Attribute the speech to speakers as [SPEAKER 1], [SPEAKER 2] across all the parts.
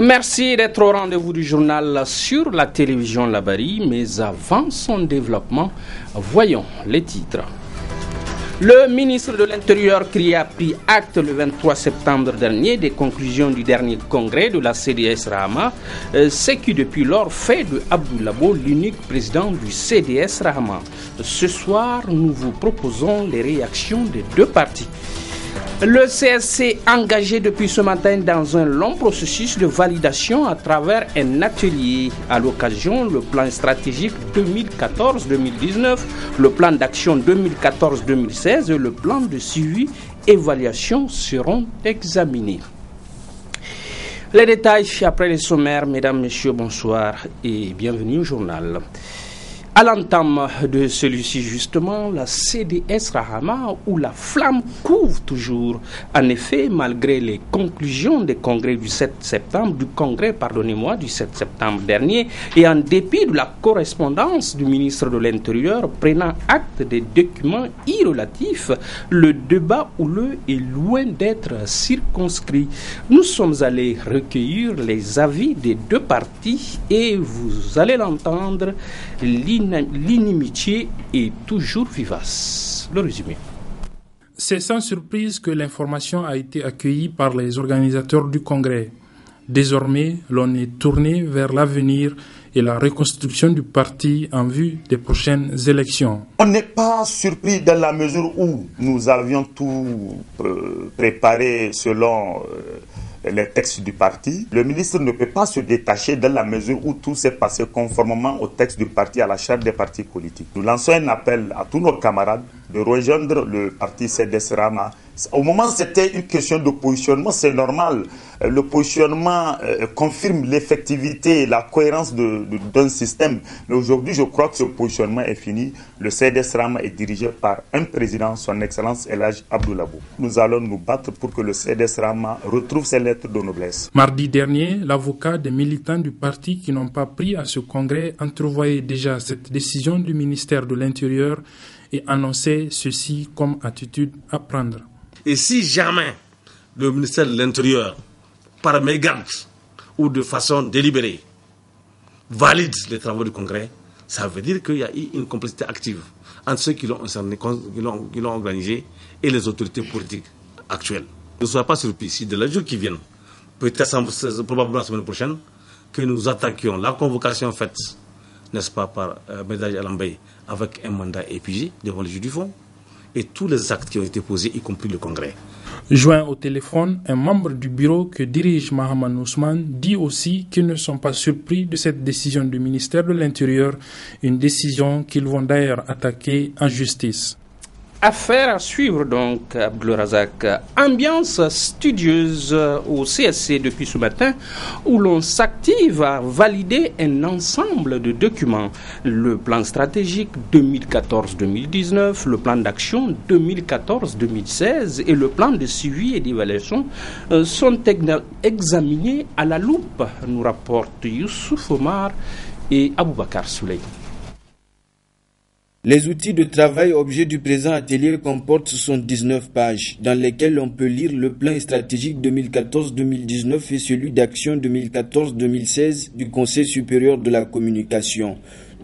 [SPEAKER 1] Merci d'être au rendez-vous du journal sur la télévision Labari, mais avant son développement, voyons les titres. Le ministre de l'Intérieur qui a pris acte le 23 septembre dernier des conclusions du dernier congrès de la CDS Rahama, ce qui depuis lors fait de Abdou Labo l'unique président du CDS Rahama. Ce soir, nous vous proposons les réactions des deux partis. Le CSC engagé depuis ce matin dans un long processus de validation à travers un atelier. À l'occasion, le plan stratégique 2014-2019, le plan d'action 2014-2016 et le plan de suivi-évaluation seront examinés. Les détails après les sommaires, mesdames, messieurs, bonsoir et bienvenue au journal. À l'entame de celui-ci, justement, la CDS Rahama, où la flamme couvre toujours. En effet, malgré les conclusions des congrès du 7 septembre, du 7 septembre dernier, et en dépit de la correspondance du ministre de l'Intérieur prenant acte des documents irrelatifs, le débat houleux est loin d'être circonscrit. Nous sommes allés recueillir les avis des deux parties et vous allez l'entendre, l'inimitié est toujours vivace. Le résumé.
[SPEAKER 2] C'est sans surprise que l'information a été accueillie par les organisateurs du congrès. Désormais, l'on est tourné vers l'avenir et la reconstruction du parti en vue des prochaines élections.
[SPEAKER 3] On n'est pas surpris dans la mesure où nous avions tout préparé selon les textes du parti. Le ministre ne peut pas se détacher dans la mesure où tout s'est passé conformément au texte du parti, à la charte des partis politiques. Nous lançons un appel à tous nos camarades de rejoindre le parti CDS Rahama. Au moment où c'était une question de positionnement, c'est normal. Le positionnement confirme l'effectivité et la cohérence d'un système. Mais aujourd'hui, je crois que ce positionnement est fini. Le CDS Rahama est dirigé par un président, son Excellence El Hadj Abdou Labo. Nous allons nous battre pour que le CDS Rahama retrouve ses lettres de noblesse.
[SPEAKER 2] Mardi dernier, l'avocat des militants du parti qui n'ont pas pris à ce congrès entrevoyait déjà cette décision du ministère de l'Intérieur et annonçait ceci comme attitude à prendre.
[SPEAKER 4] Et si jamais le ministère de l'Intérieur, par mégarde ou de façon délibérée, valide les travaux du Congrès, ça veut dire qu'il y a eu une complicité active entre ceux qui l'ont organisé et les autorités politiques actuelles. Ne soyez pas surpris si de les jours qui viennent, peut-être probablement la semaine prochaine, que nous attaquions la convocation faite, n'est-ce pas, par Médage Alambay avec un mandat épuisé devant le juge du fond, et tous les actes qui ont été posés, y compris le Congrès.
[SPEAKER 2] Joint au téléphone, un membre du bureau que dirige Mahaman Ousmane dit aussi qu'ils ne sont pas surpris de cette décision du ministère de l'Intérieur, une décision qu'ils vont d'ailleurs attaquer en justice.
[SPEAKER 1] Affaire à suivre donc, Abdul Razak. Ambiance studieuse au CSC depuis ce matin où l'on s'active à valider un ensemble de documents. Le plan stratégique 2014-2019, le plan d'action 2014-2016 et le plan de suivi et d'évaluation sont examinés à la loupe, nous rapportent Youssouf Omar et Aboubakar Souley.
[SPEAKER 5] Les outils de travail objet du présent atelier comportent 79 pages, dans lesquelles on peut lire le plan stratégique 2014-2019 et celui d'action 2014-2016 du Conseil supérieur de la communication.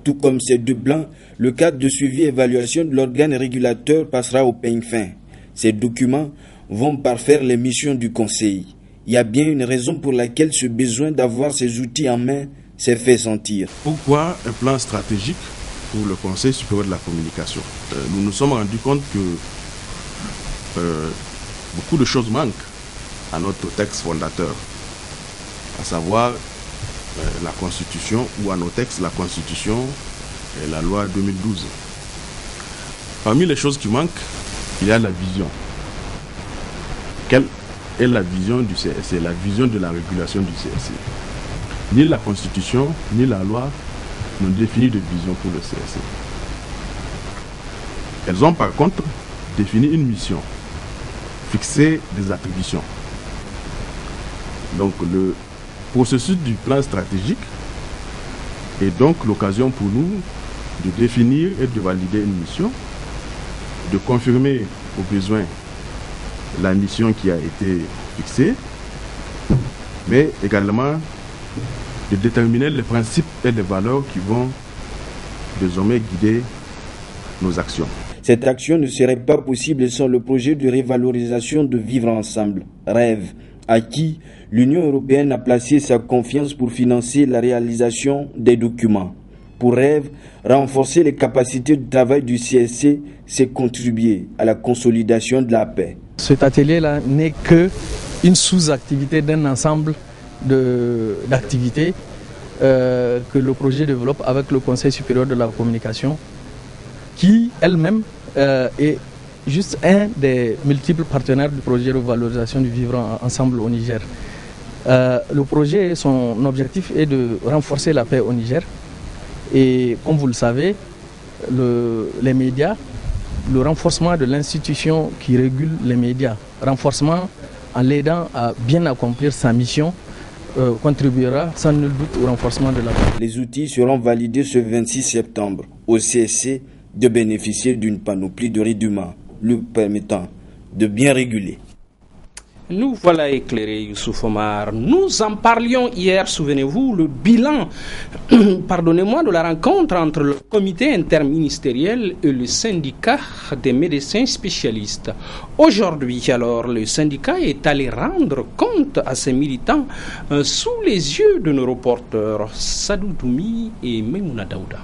[SPEAKER 5] Tout comme ces deux plans, le cadre de suivi et évaluation de l'organe régulateur passera au peigne fin. Ces documents vont parfaire les missions du Conseil. Il y a bien une raison pour laquelle ce besoin d'avoir ces outils en main s'est fait sentir.
[SPEAKER 6] Pourquoi un plan stratégique pour le Conseil supérieur de la communication? Nous nous sommes rendus compte que beaucoup de choses manquent à notre texte fondateur, à savoir la Constitution, ou à nos textes, la Constitution et la loi 2012. Parmi les choses qui manquent, il y a la vision. Quelle est la vision du CSC, la vision de la régulation du CSC? Ni la Constitution, ni la loi n'ont défini de vision pour le CSC. Elles ont par contre défini une mission, fixé des attributions. Donc le processus du plan stratégique est donc l'occasion pour nous de définir et de valider une mission, de confirmer au besoin la mission qui a été fixée mais également de déterminer les principes et les valeurs qui vont désormais guider nos actions.
[SPEAKER 5] Cette action ne serait pas possible sans le projet de révalorisation de Vivre Ensemble, REV, à qui l'Union européenne a placé sa confiance pour financer la réalisation des documents. Pour REV, renforcer les capacités de travail du CSC, c'est contribuer à la consolidation de la paix.
[SPEAKER 7] Cet atelier-là n'est qu'une sous-activité d'un ensemble d'activités que le projet développe avec le Conseil supérieur de la communication, qui elle-même est juste un des multiples partenaires du projet de valorisation du vivre ensemble au Niger. Le projet, son objectif est de renforcer la paix au Niger. Et comme vous le savez, les médias, le renforcement de l'institution qui régule les médias, renforcement en l'aidant à bien accomplir sa mission, contribuera sans nul doute au renforcement de la paix.
[SPEAKER 5] Les outils seront validés ce 26 septembre au CSC de bénéficier d'une panoplie de rudiments lui permettant de bien réguler.
[SPEAKER 1] Nous voilà éclairés, Youssouf Omar. Nous en parlions hier, souvenez-vous, le bilan de la rencontre entre le comité interministériel et le syndicat des médecins spécialistes. Aujourd'hui, alors, le syndicat est allé rendre compte à ses militants sous les yeux de nos reporters Sadou Doumi et Memouna Daouda.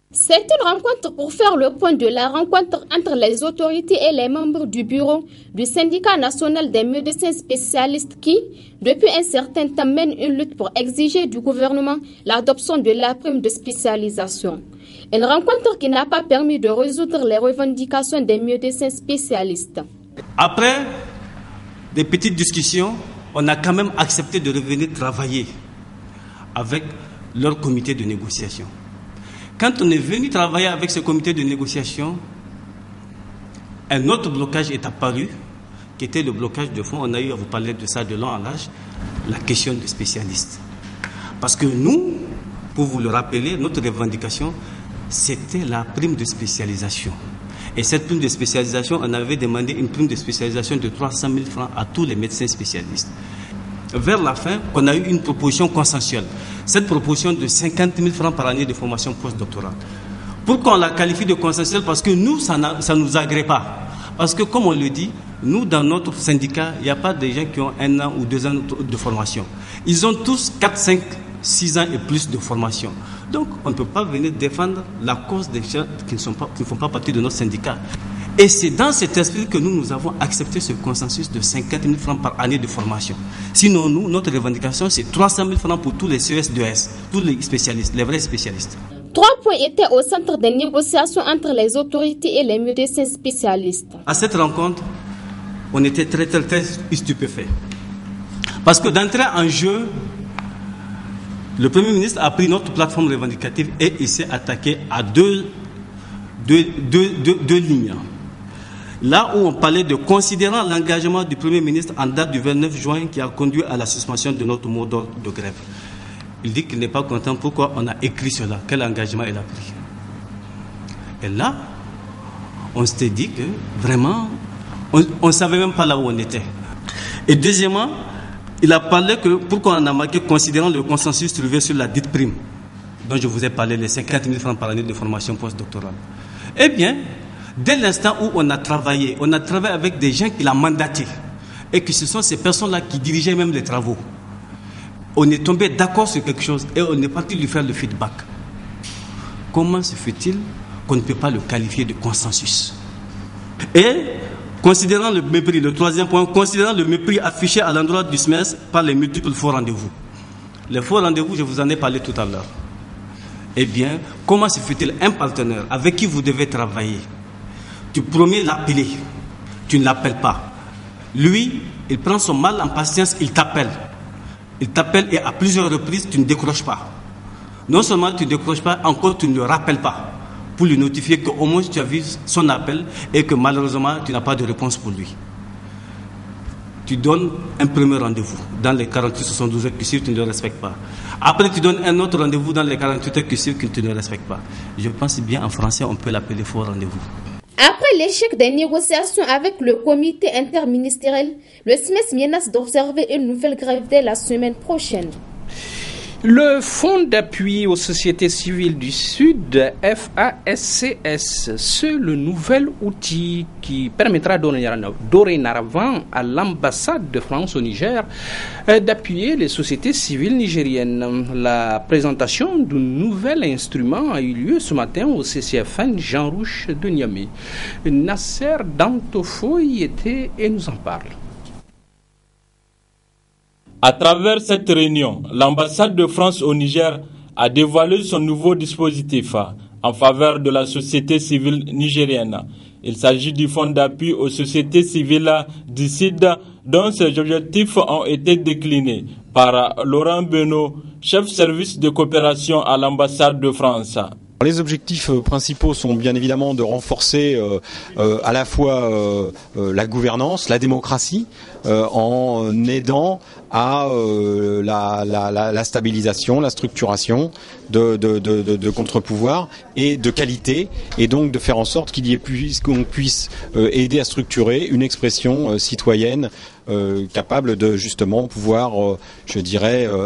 [SPEAKER 8] C'est une rencontre pour faire le point de la rencontre entre les autorités et les membres du bureau du syndicat national des médecins spécialistes qui, depuis un certain temps, mène une lutte pour exiger du gouvernement l'adoption de la prime de spécialisation. Une rencontre qui n'a pas permis de résoudre les revendications des médecins spécialistes.
[SPEAKER 9] Après des petites discussions, on a quand même accepté de revenir travailler avec leur comité de négociation. Quand on est venu travailler avec ce comité de négociation, un autre blocage est apparu, qui était le blocage de fond. On a eu à vous parler de ça de long en large, la question des spécialistes. Parce que nous, pour vous le rappeler, notre revendication, c'était la prime de spécialisation. Et cette prime de spécialisation, on avait demandé une prime de spécialisation de 300 000 francs à tous les médecins spécialistes. Vers la fin, on a eu une proposition consensuelle. Cette proposition de 50 000 francs par année de formation postdoctorale. Pourquoi on la qualifie de consensuelle? Parce que nous, ça ne nous agrée pas. Parce que comme on le dit, nous, dans notre syndicat, il n'y a pas de gens qui ont 1 an ou 2 ans de formation. Ils ont tous 4, 5, 6 ans et plus de formation. Donc, on ne peut pas venir défendre la cause des gens qui ne font pas partie de notre syndicat. Et c'est dans cet esprit que nous avons accepté ce consensus de 50 000 francs par année de formation. Sinon, nous, notre revendication, c'est 300 000 francs pour tous les CES2S, tous les spécialistes, les vrais spécialistes.
[SPEAKER 8] 3 points étaient au centre des négociations entre les autorités et les médecins spécialistes.
[SPEAKER 9] À cette rencontre, on était très stupéfaits. Parce que d'entrée en jeu, le Premier ministre a pris notre plateforme revendicative et il s'est attaqué à deux lignes. Là où on parlait de considérant l'engagement du Premier ministre en date du 29 juin qui a conduit à la suspension de notre mot d'ordre de grève. Il dit qu'il n'est pas content pourquoi on a écrit cela, quel engagement il a pris. Et là, on s'était dit que vraiment, on ne savait même pas là où on était. Et deuxièmement, il a parlé que pourquoi on a marqué considérant le consensus trouvé sur la dite prime, dont je vous ai parlé, les 50 000 francs par année de formation postdoctorale. Eh bien, dès l'instant où on a travaillé avec des gens qui l'ont mandaté et que ce sont ces personnes-là qui dirigeaient même les travaux. On est tombé d'accord sur quelque chose et on est parti lui faire le feedback. Comment se fait-il qu'on ne peut pas le qualifier de consensus? Et, considérant le mépris, le troisième point, considérant le mépris affiché à l'endroit du SMES par les multiples faux rendez-vous. Les faux rendez-vous, je vous en ai parlé tout à l'heure. Eh bien, comment se fait-il un partenaire avec qui vous devez travailler? Tu promets l'appeler, tu ne l'appelles pas. Lui, il prend son mal en patience, il t'appelle. Il t'appelle et à plusieurs reprises, tu ne décroches pas. Non seulement tu ne décroches pas, encore tu ne le rappelles pas pour lui notifier qu'au moins tu as vu son appel et que malheureusement tu n'as pas de réponse pour lui. Tu donnes un premier rendez-vous dans les 48-72 heures qui suivent, tu ne le respectes pas. Après, tu donnes un autre rendez-vous dans les 48 heures qui suivent que tu ne respectes pas. Je pense bien en français, on peut l'appeler faux rendez-vous.
[SPEAKER 8] Après l'échec des négociations avec le comité interministériel, le SMES menace d'observer une nouvelle grève dès la semaine prochaine.
[SPEAKER 1] Le Fonds d'appui aux sociétés civiles du Sud, FASCS, c'est le nouvel outil qui permettra dorénavant à l'ambassade de France au Niger d'appuyer les sociétés civiles nigériennes. La présentation d'un nouvel instrument a eu lieu ce matin au CCFN Jean Rouch de Niamey. Nasser Dantofo y était et nous en parle.
[SPEAKER 10] À travers cette réunion, l'ambassade de France au Niger a dévoilé son nouveau dispositif en faveur de la société civile nigérienne. Il s'agit du fonds d'appui aux sociétés civiles du Sud dont ces objectifs ont été déclinés par Laurent Benoît, chef service de coopération à l'ambassade de France.
[SPEAKER 11] Les objectifs principaux sont bien évidemment de renforcer à la fois la gouvernance, la démocratie, en aidant à la stabilisation, la structuration de contre-pouvoirs et de qualité, et donc de faire en sorte qu'on puisse aider à structurer une expression citoyenne capable de justement pouvoir,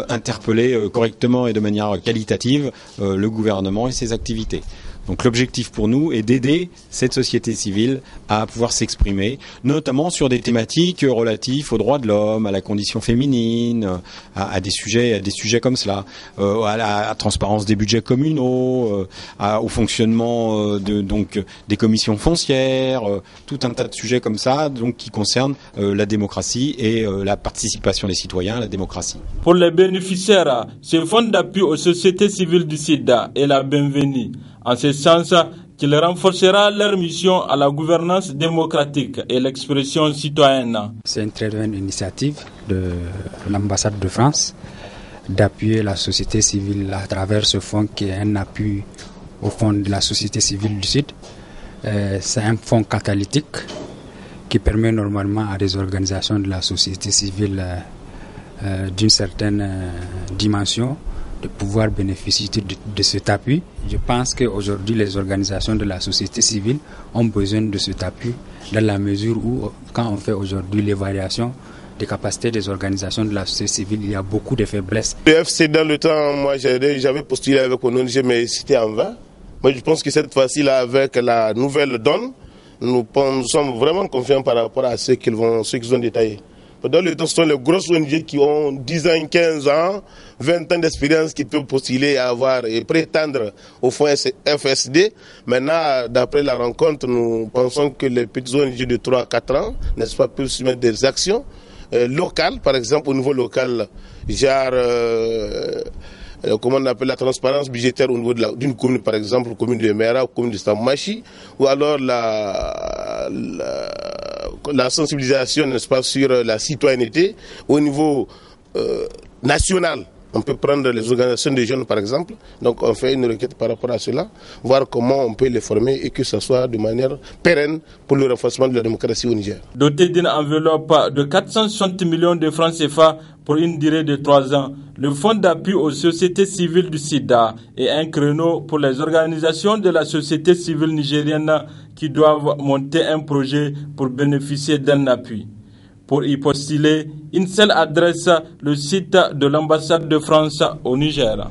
[SPEAKER 11] interpeller correctement et de manière qualitative le gouvernement et ses activités. Donc l'objectif pour nous est d'aider cette société civile à pouvoir s'exprimer, notamment sur des thématiques relatifs aux droits de l'homme, à la condition féminine, à des sujets comme cela, à la transparence des budgets communaux, au fonctionnement des commissions foncières, tout un tas de sujets comme ça, donc qui concernent la démocratie et la participation des citoyens à la démocratie.
[SPEAKER 10] Pour les bénéficiaires, ce fonds d'appui aux sociétés civiles du SIDA est la bienvenue. En ce sens, qu'il renforcera leur mission à la gouvernance démocratique et l'expression citoyenne.
[SPEAKER 12] C'est une très bonne initiative de l'ambassade de France d'appuyer la société civile à travers ce fonds qui est un appui au fonds de la société civile du Sud. C'est un fonds catalytique qui permet normalement à des organisations de la société civile d'une certaine dimension de pouvoir bénéficier de cet appui. Je pense qu'aujourd'hui, les organisations de la société civile ont besoin de cet appui dans la mesure où, quand on fait aujourd'hui l'évaluation des capacités des organisations de la société civile, il y a beaucoup de faiblesses.
[SPEAKER 13] Le FC, dans le temps, moi j'avais postulé avec mon ONG, mais c'était en vain. Moi je pense que cette fois-ci, là, avec la nouvelle donne, nous sommes vraiment confiants par rapport à ceux qu'ils ont détaillés. Dans le temps, ce sont les grosses ONG qui ont 10 ans, 15 ans, 20 ans d'expérience qui peuvent postuler à avoir et prétendre au fonds FSD. Maintenant, d'après la rencontre, nous pensons que les petites ONG de 3 à 4 ans, n'est-ce pas, peuvent soumettre des actions locales, par exemple au niveau local, genre comment on appelle la transparence budgétaire au niveau d'une commune, par exemple, commune de Mera, commune de Stammachi, ou alors la sensibilisation, n'est-ce pas, sur la citoyenneté au niveau national. On peut prendre les organisations des jeunes, par exemple. Donc, on fait une requête par rapport à cela, voir comment on peut les former et que ce soit de manière pérenne pour le renforcement de la démocratie au Niger.
[SPEAKER 10] Doté d'une enveloppe de 460 millions de francs CFA pour une durée de 3 ans, le fonds d'appui aux sociétés civiles du SIDA est un créneau pour les organisations de la société civile nigérienne qui doivent monter un projet pour bénéficier d'un appui. Pour y postuler, une seule adresse, le site de l'ambassade de France au Niger.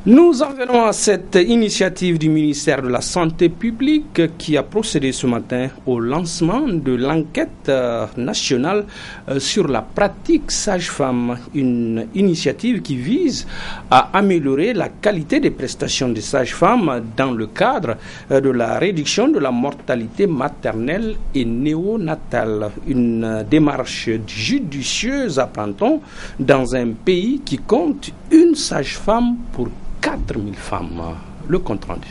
[SPEAKER 1] Nous en venons à cette initiative du ministère de la Santé publique qui a procédé ce matin au lancement de l'enquête nationale sur la pratique sage-femme. Une initiative qui vise à améliorer la qualité des prestations des sages-femmes dans le cadre de la réduction de la mortalité maternelle et néonatale. Une démarche judicieuse, apprend-on, dans un pays qui compte une sage-femme pour 4000 femmes. Le compte rendu.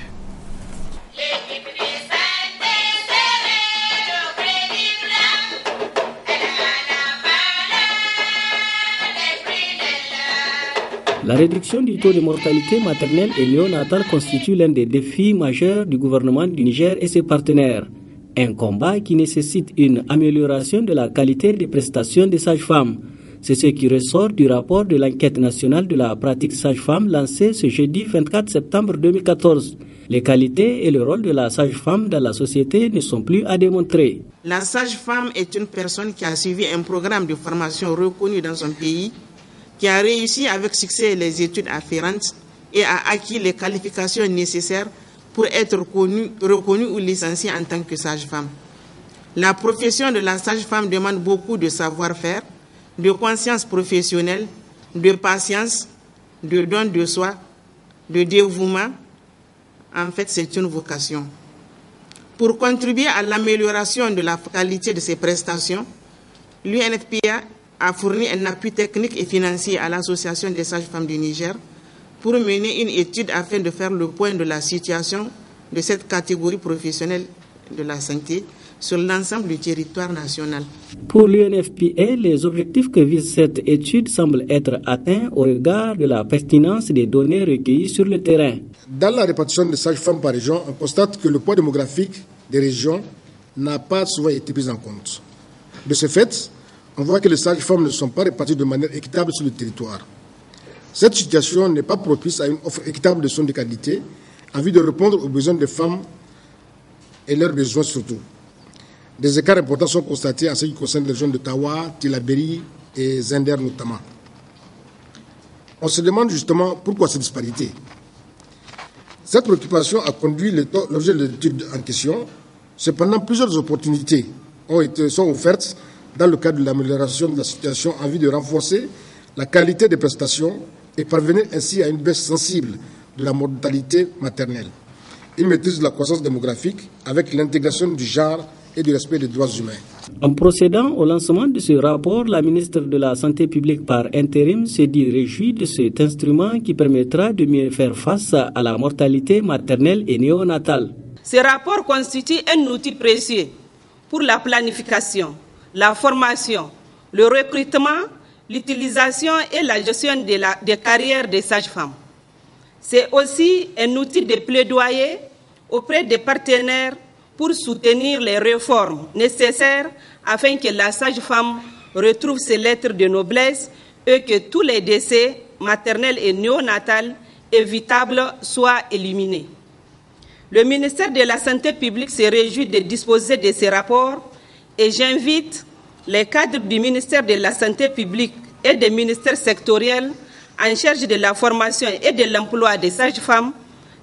[SPEAKER 14] La réduction du taux de mortalité maternelle et néonatale constitue l'un des défis majeurs du gouvernement du Niger et ses partenaires. Un combat qui nécessite une amélioration de la qualité des prestations des sages-femmes. C'est ce qui ressort du rapport de l'enquête nationale de la pratique sage-femme lancée ce jeudi 24 septembre 2014. Les qualités et le rôle de la sage-femme dans la société ne sont plus à démontrer.
[SPEAKER 15] La sage-femme est une personne qui a suivi un programme de formation reconnu dans son pays, qui a réussi avec succès les études afférentes et a acquis les qualifications nécessaires pour être reconnue ou licenciée en tant que sage-femme. La profession de la sage-femme demande beaucoup de savoir-faire, de conscience professionnelle, de patience, de don de soi, de dévouement. En fait, c'est une vocation. Pour contribuer à l'amélioration de la qualité de ces prestations, l'UNFPA a fourni un appui technique et financier à l'Association des sages-femmes du Niger pour mener une étude afin de faire le point de la situation de cette catégorie professionnelle de la santé sur l'ensemble du territoire national.
[SPEAKER 14] Pour l'UNFPA, les objectifs que vise cette étude semblent être atteints au regard de la pertinence des données recueillies sur le terrain.
[SPEAKER 16] Dans la répartition des sages-femmes par région, on constate que le poids démographique des régions n'a pas souvent été pris en compte. De ce fait, on voit que les sages-femmes ne sont pas réparties de manière équitable sur le territoire. Cette situation n'est pas propice à une offre équitable de soins de qualité en vue de répondre aux besoins des femmes et leurs besoins surtout. Des écarts importants sont constatés en ce qui concerne les régions de Tawa, Tillabéri et Zender notamment. On se demande justement pourquoi ces disparités. Cette préoccupation a conduit l'objet de l'étude en question. Cependant, plusieurs opportunités sont offertes dans le cadre de l'amélioration de la situation en vue de renforcer la qualité des prestations et parvenir ainsi à une baisse sensible de la mortalité maternelle. Une maîtrise de la croissance démographique avec l'intégration du genre et du respect des droits humains.
[SPEAKER 14] En procédant au lancement de ce rapport, la ministre de la Santé publique par intérim s'est dit réjouie de cet instrument qui permettra de mieux faire face à la mortalité maternelle et néonatale.
[SPEAKER 17] Ce rapport constitue un outil précieux pour la planification, la formation, le recrutement, l'utilisation et la gestion des carrières des sages-femmes. C'est aussi un outil de plaidoyer auprès des partenaires pour soutenir les réformes nécessaires afin que la sage-femme retrouve ses lettres de noblesse et que tous les décès maternels et néonatals évitables soient éliminés. Le ministère de la Santé publique se réjouit de disposer de ces rapports et j'invite les cadres du ministère de la Santé publique et des ministères sectoriels en charge de la formation et de l'emploi des sages-femmes,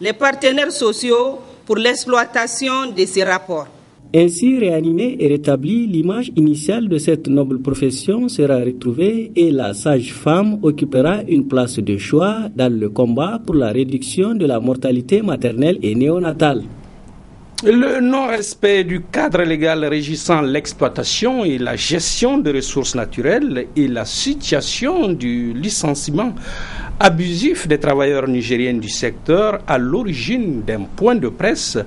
[SPEAKER 17] les partenaires sociaux pour l'exploitation de ces rapports.
[SPEAKER 14] Ainsi réanimée et rétablie, l'image initiale de cette noble profession sera retrouvée et la sage-femme occupera une place de choix dans le combat pour la réduction de la mortalité maternelle et néonatale.
[SPEAKER 1] Le non-respect du cadre légal régissant l'exploitation et la gestion des ressources naturelles et la situation du licenciement abusif des travailleurs nigériens du secteur à l'origine d'un point de presse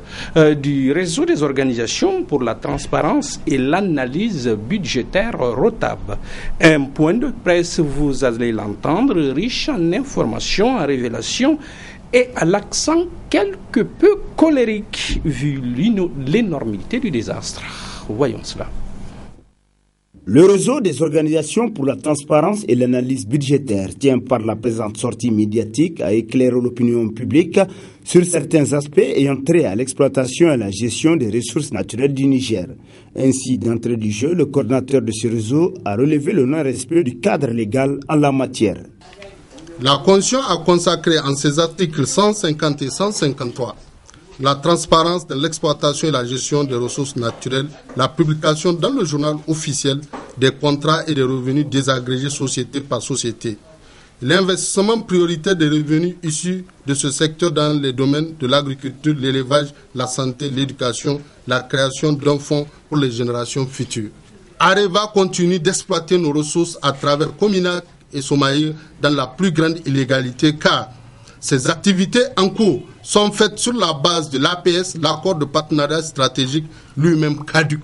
[SPEAKER 1] du réseau des organisations pour la transparence et l'analyse budgétaire ROTAB. Un point de presse, vous allez l'entendre, riche en informations, en révélations et à l'accent quelque peu colérique vu l'énormité du désastre. Voyons cela.
[SPEAKER 18] Le réseau des organisations pour la transparence et l'analyse budgétaire tient par la présente sortie médiatique à éclairer l'opinion publique sur certains aspects ayant trait à l'exploitation et à la gestion des ressources naturelles du Niger. Ainsi, d'entrée du jeu, le coordinateur de ce réseau a relevé le non-respect du cadre légal en la matière.
[SPEAKER 19] La Constitution a consacré en ses articles 150 et 153 la transparence de l'exploitation et la gestion des ressources naturelles, la publication dans le journal officiel des contrats et des revenus désagrégés société par société, l'investissement prioritaire des revenus issus de ce secteur dans les domaines de l'agriculture, l'élevage, la santé, l'éducation, la création d'un fonds pour les générations futures. Areva continue d'exploiter nos ressources à travers Cominac et Somaïr dans la plus grande illégalité car ces activités en cours sont faites sur la base de l'APS, l'accord de partenariat stratégique lui-même caduc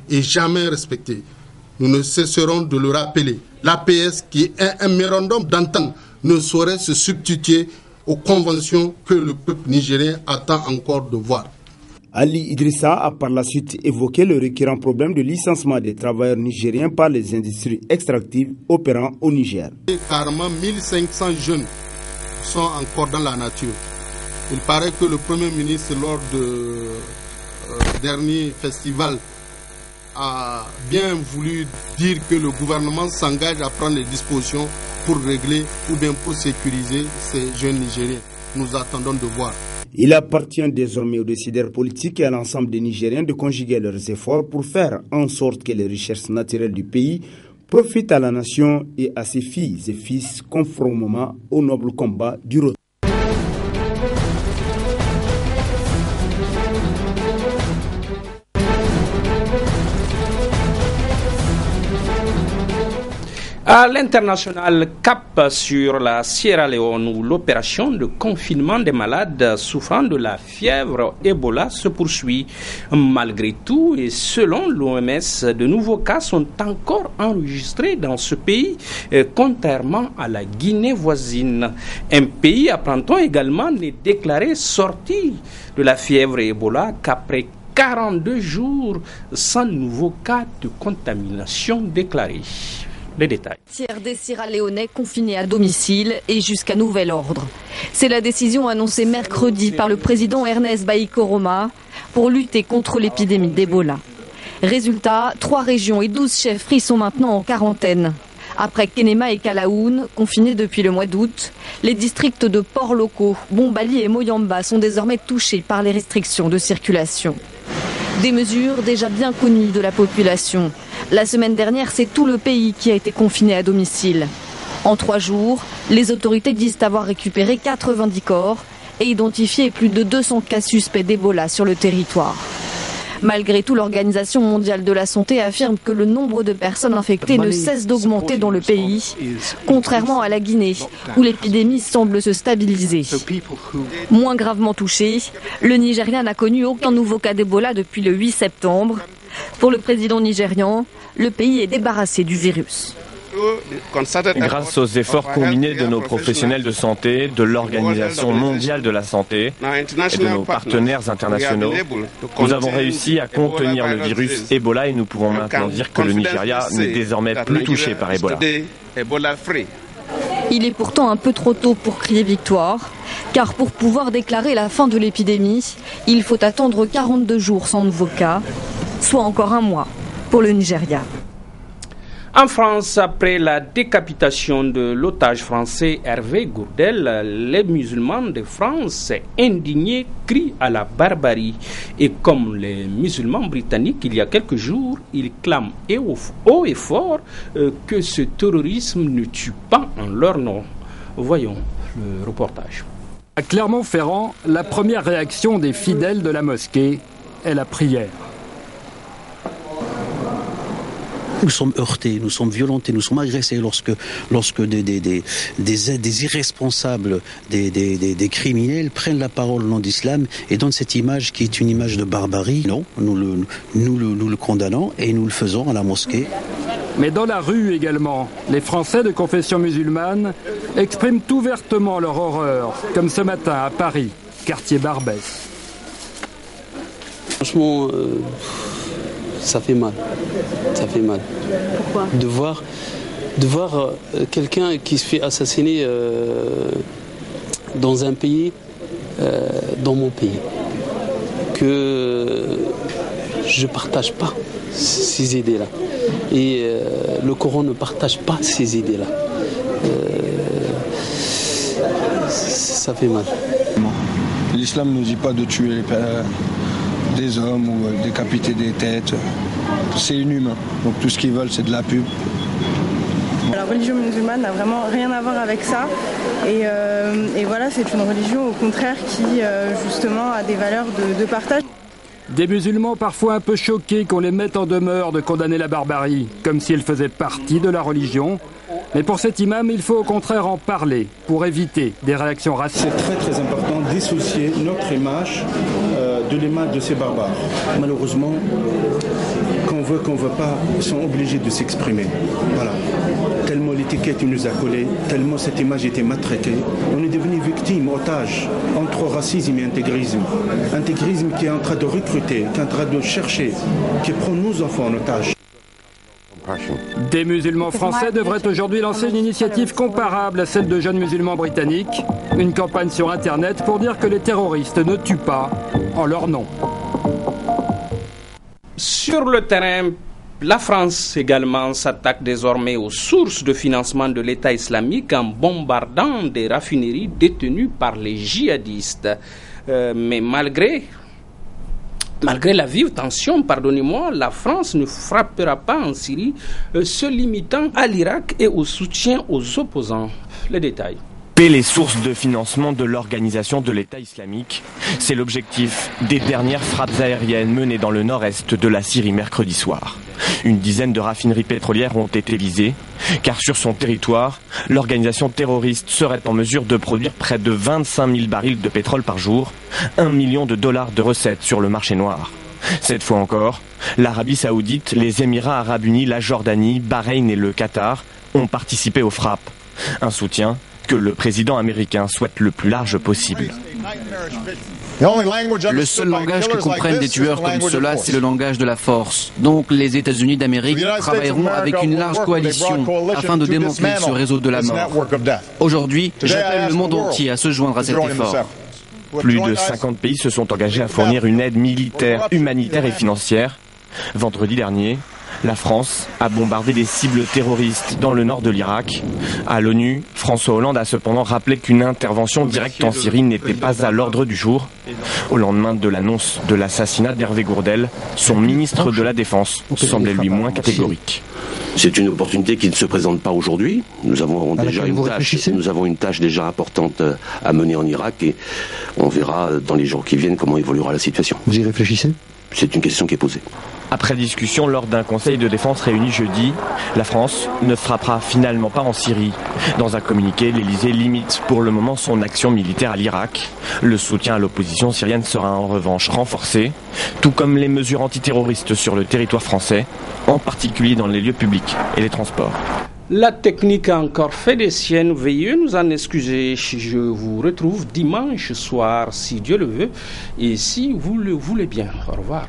[SPEAKER 19] et jamais respecté. Nous ne cesserons de le rappeler. L'APS, qui est un mémorandum d'entente, ne saurait se substituer aux conventions que le peuple nigérien attend encore de voir.
[SPEAKER 18] Ali Idrissa a par la suite évoqué le récurrent problème de licenciement des travailleurs nigériens par les industries extractives opérant au Niger.
[SPEAKER 19] Carrément 1500 jeunes sont encore dans la nature. Il paraît que le Premier ministre, lors du dernier festival, a bien voulu dire que le gouvernement s'engage à prendre les dispositions pour régler ou bien pour sécuriser ces jeunes Nigériens. Nous attendons de voir.
[SPEAKER 18] Il appartient désormais aux décideurs politiques et à l'ensemble des Nigériens de conjuguer leurs efforts pour faire en sorte que les richesses naturelles du pays profitent à la nation et à ses filles et fils conformément au noble combat du retour.
[SPEAKER 1] À l'international, cap sur la Sierra Leone où l'opération de confinement des malades souffrant de la fièvre Ebola se poursuit. Malgré tout et selon l'OMS, de nouveaux cas sont encore enregistrés dans ce pays, contrairement à la Guinée voisine. Un pays, apprend-on également, n'est déclaré sorti de la fièvre Ebola qu'après 42 jours sans nouveaux cas de contamination déclarés. Les détails.
[SPEAKER 20] Tiers des Sierra-Léonais confinés à domicile et jusqu'à nouvel ordre. C'est la décision annoncée mercredi par le président Ernest Bai Koroma pour lutter contre l'épidémie d'Ebola. Résultat, 3 régions et 12 chefferies sont maintenant en quarantaine. Après Kenema et Kalaoun, confinés depuis le mois d'août, les districts de Port-Locaux, Bombali et Moyamba sont désormais touchés par les restrictions de circulation. Des mesures déjà bien connues de la population. La semaine dernière, c'est tout le pays qui a été confiné à domicile. En 3 jours, les autorités disent avoir récupéré 90 corps et identifié plus de 200 cas suspects d'Ebola sur le territoire. Malgré tout, l'Organisation mondiale de la santé affirme que le nombre de personnes infectées ne cesse d'augmenter dans le pays, contrairement à la Guinée, où l'épidémie semble se stabiliser. Moins gravement touché, le Nigeria n'a connu aucun nouveau cas d'Ebola depuis le 8 septembre. Pour le président nigérian, le pays est débarrassé du virus.
[SPEAKER 21] Grâce aux efforts combinés de nos professionnels de santé, de l'Organisation mondiale de la santé et de nos partenaires internationaux, nous avons réussi à contenir le virus Ebola et nous pouvons maintenant dire que le Nigeria n'est désormais plus touché par Ebola.
[SPEAKER 20] Il est pourtant un peu trop tôt pour crier victoire, car pour pouvoir déclarer la fin de l'épidémie, il faut attendre 42 jours sans nouveau cas, soit encore 1 mois pour le Nigeria.
[SPEAKER 1] En France, après la décapitation de l'otage français Hervé Gourdel, les musulmans de France indignés crient à la barbarie. Et comme les musulmans britanniques, il y a quelques jours, ils clament haut et fort que ce terrorisme ne tue pas en leur nom. Voyons le reportage.
[SPEAKER 22] À Clermont-Ferrand, la première réaction des fidèles de la mosquée est la prière.
[SPEAKER 23] Nous sommes heurtés, nous sommes violentés, nous sommes agressés lorsque des irresponsables, des criminels prennent la parole au nom d'islam et donnent cette image qui est une image de barbarie. Non, nous le condamnons et nous le faisons à la mosquée.
[SPEAKER 22] Mais dans la rue également, les Français de confession musulmane expriment ouvertement leur horreur, comme ce matin à Paris, quartier Barbès.
[SPEAKER 24] Franchement, ça fait mal. Ça fait mal.
[SPEAKER 20] Pourquoi ?
[SPEAKER 24] De voir quelqu'un qui se fait assassiner dans un pays, dans mon pays, que je ne partage pas ces idées-là. Et le Coran ne partage pas ces idées-là. Ça fait mal.
[SPEAKER 25] L'islam ne nous dit pas de tuer des hommes ou décapiter des têtes. C'est inhumain. Donc tout ce qu'ils veulent, c'est de la pub.
[SPEAKER 26] La religion musulmane n'a vraiment rien à voir avec ça. Et voilà, c'est une religion au contraire qui justement a des valeurs de partage.
[SPEAKER 22] Des musulmans parfois un peu choqués qu'on les mette en demeure de condamner la barbarie, comme si elle faisait partie de la religion, Mais pour cet imam, il faut au contraire en parler pour éviter des réactions racistes.
[SPEAKER 2] C'est très très important de dissocier notre image de l'image de ces barbares. Malheureusement, qu'on veut pas, ils sont obligés de s'exprimer. Voilà. Tellement l'étiquette nous a collé, tellement cette image était maltraitée. On est devenu victime, otage, entre racisme et intégrisme. Intégrisme qui est en train de recruter, qui est en train de chercher, qui prend nos enfants en otage.
[SPEAKER 22] Des musulmans français devraient aujourd'hui lancer une initiative comparable à celle de jeunes musulmans britanniques. Une campagne sur Internet pour dire que les terroristes ne tuent pas en leur nom.
[SPEAKER 1] Sur le terrain, la France également s'attaque désormais aux sources de financement de l'État islamique en bombardant des raffineries détenues par les djihadistes. Mais malgré la vive tension, pardonnez-moi, la France ne frappera pas en Syrie, se limitant à l'Irak et au soutien aux opposants. Les détails.
[SPEAKER 21] Les sources de financement de l'organisation de l'État islamique, c'est l'objectif des dernières frappes aériennes menées dans le nord-est de la Syrie mercredi soir. Une dizaine de raffineries pétrolières ont été visées, car sur son territoire, l'organisation terroriste serait en mesure de produire près de 25 000 barils de pétrole par jour, 1 million de dollars de recettes sur le marché noir. Cette fois encore, l'Arabie Saoudite, les Émirats Arabes Unis, la Jordanie, Bahreïn et le Qatar ont participé aux frappes. Un soutien que le président américain souhaite le plus large possible.
[SPEAKER 3] Le seul langage que comprennent des tueurs comme cela, c'est le langage de la force. Donc les États-Unis d'Amérique travailleront avec une large coalition afin de démanteler ce réseau de la mort. Aujourd'hui, j'appelle le monde entier à se joindre à cet effort.
[SPEAKER 21] Plus de 50 pays se sont engagés à fournir une aide militaire, humanitaire et financière. Vendredi dernier, la France a bombardé des cibles terroristes dans le nord de l'Irak. À l'ONU, François Hollande a cependant rappelé qu'une intervention directe en Syrie n'était pas à l'ordre du jour. Au lendemain de l'annonce de l'assassinat d'Hervé Gourdel, son ministre de la Défense semblait lui moins catégorique.
[SPEAKER 4] C'est une opportunité qui ne se présente pas aujourd'hui. Nous avons une tâche déjà importante à mener en Irak et on verra dans les jours qui viennent comment évoluera la situation.
[SPEAKER 5] Vous y réfléchissez ?
[SPEAKER 4] C'est une question qui est posée.
[SPEAKER 21] Après discussion lors d'un conseil de défense réuni jeudi, la France ne frappera finalement pas en Syrie. Dans un communiqué, l'Elysée limite pour le moment son action militaire à l'Irak. Le soutien à l'opposition syrienne sera en revanche renforcé, tout comme les mesures antiterroristes sur le territoire français, en particulier dans les lieux publics et les transports.
[SPEAKER 1] La technique a encore fait des siennes. Veuillez nous en excuser. Je vous retrouve dimanche soir, si Dieu le veut, et si vous le voulez bien. Au revoir.